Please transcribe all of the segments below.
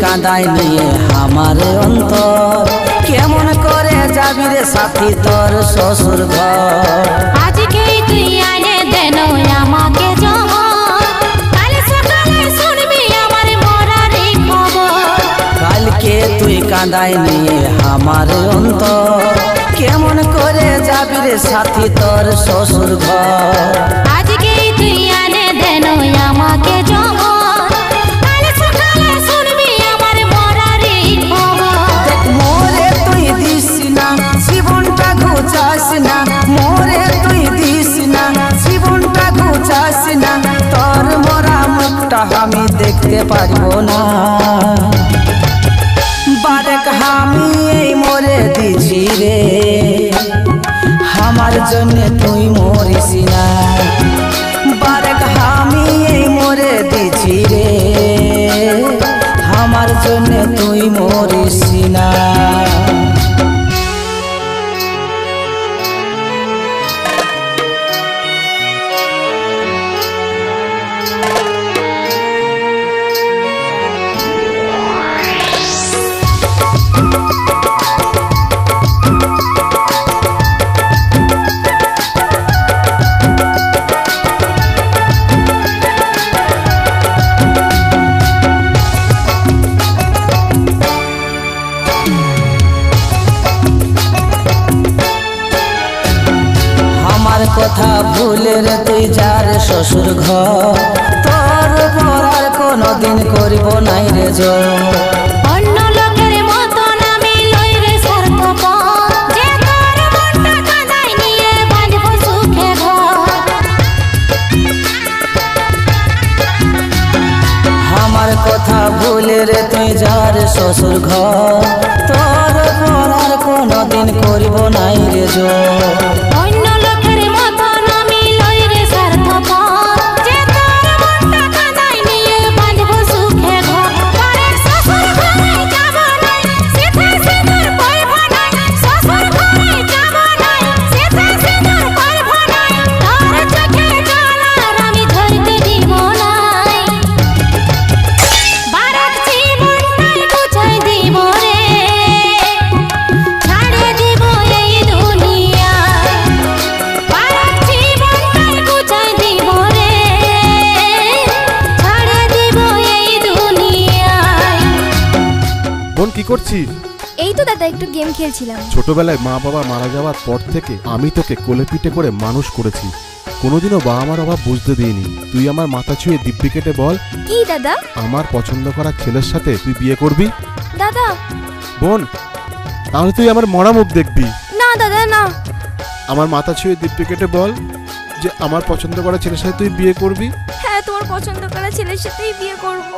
কাঁদাই নিয়ে আমার অন্তর, কেমন করে যাবি রে সাথী তোর শ্বশুর ঘর। আজকেই তুই আনে দেন আমাকে জমর, কাল সকালে শুনবি আমার মরার খবর। কালকে তুই কাঁদাই নিয়ে আমার অন্তর, কেমন করে যাবি রে সাথী তোর শ্বশুর ঘর। আজকেই তুই আনে দেন আমাকে জমর, জীবনটা ঘুচাস না মোরে, তুই দিস না জীবনটা ঘুচাস না, তোর মরা মুখটা আমি দেখতে পারবো না। বারেক আমি এই মরে দিছি রে, আমার জন্য তুই মরিস না। বারেক আমি এই মরে দিছি রে, আমার জন্য তুই মরিস না। কথা ভুলে রে তুই যার শ্বশুর ঘর, তোর পরার কোনদিন করিব নাই রে জোর। অন্য লোকের মতন আমি লই রে স্বার্থপর, যে তোর মনটা কাঁদাই নিয়ে বাঁধব সুখে ঘর। আমার কথা ভুলে রে তুই যার শ্বশুর ঘর, তোর পরার কোনদিন করিব নাই রে জোর। অন্য লোকের মতন আমি লই রে স্বার্থপর, যে তোর মনটা কাঁদাই নিয়ে বাঁধব সুখে ঘর। পরের শ্বশুর ঘরে যাব নাই, সিধে সিঁদুর পরব নাই। শ্বশুর ঘরে যাব নাই, সিধে সিঁদুর পরব নাই। তোর চোখের জল আর আমি ধরতে দিব নাই। বারাক জীবনটাই বুঝাই দিব রে, ছাড়ে দিব এই দুনিয়া। বারাক জীবনটাই বুঝাই দিব রে, ছাড়ে দিব এই দুনিয়া। বোন কি করছিস? এই তো দাদা একটু গেম খেলছিলাম। ছোটবেলায় মা বাবা মারা যাওয়ার পর থেকে আমি তোকে কোলে পিঠে করে মানুষ করেছি, কোনোদিনও বাবা মার অভাব বুঝতে দিইনি। তুই আমার মাথা ছুঁয়ে দিব্যি কেটে বল, কি দাদা? আমার পছন্দ করা ছেলের সাথে তুই বিয়ে করবি? দাদা বোন, তাহলে তুই আমার মরা মুখ দেখবি না। দাদা না। আমার মাথা ছুঁয়ে দিব্যি কেটে বল যে আমার পছন্দ করা ছেলের সাথে তুই বিয়ে করবি। হ্যাঁ, তোমার পছন্দ করা ছেলের সাথেই বিয়ে করব।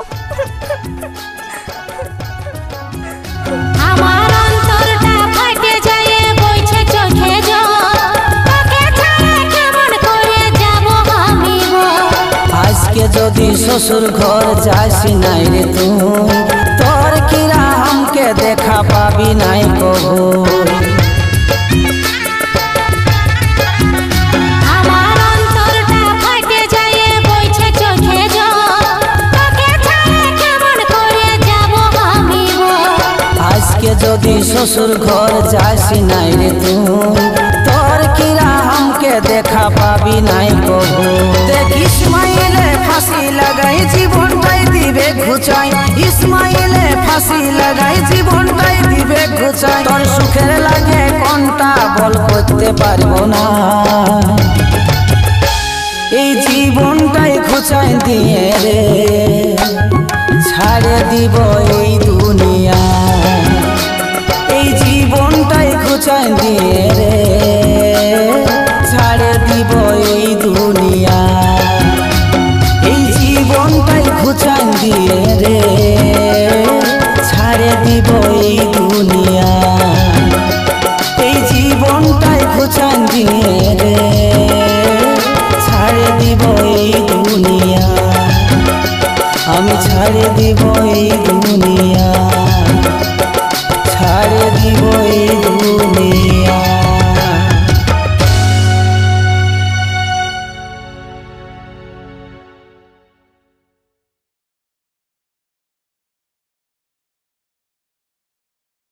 আমার অন্তরটা ফাটে যায়, বইছে চোখে জল। তোকে ছাড়া কেমন করে যাব আমি গো। আজকে যদি শ্বশুর ঘর যাস নাই রে তুই, তোর কিরা हमके দেখা পাবি নাই কবু। আমার অন্তরটা ফাটে যায়, বইছে চোখে জল। তোকে ছাড়া কেমন করে যাব আমি গো। আজকে যদি শ্বশুর ঘর যাস নাই রে তুই, তোর কিরা हमके দেখা পাবি নাই কবু। দেখ ইসমাইলে ফাঁসি লাগাই জীবনটাই দিবে ঘুচাই, ইসমাইলে ফাঁসি লাগাই জীবনটাই দিবে ঘুচাই। তোর সুখের লাগে কোনটা বল করতে পারবো না, এই জীবনটাই ঘুচাই দিয়ে রে, ছাড়ে দিব এই দুনিয়া। এই জীবনটাই ঘুচাই দিয়ে রে, ছাড়ে দিব এই দুনিয়া। এই জীবনটাই ঘুচাই দিয়ে রে, ছাড়ে দিব এই দুনিয়া। আমি ছাড়ে দিব এই দুনিয়া, ছাড়ে দিব এই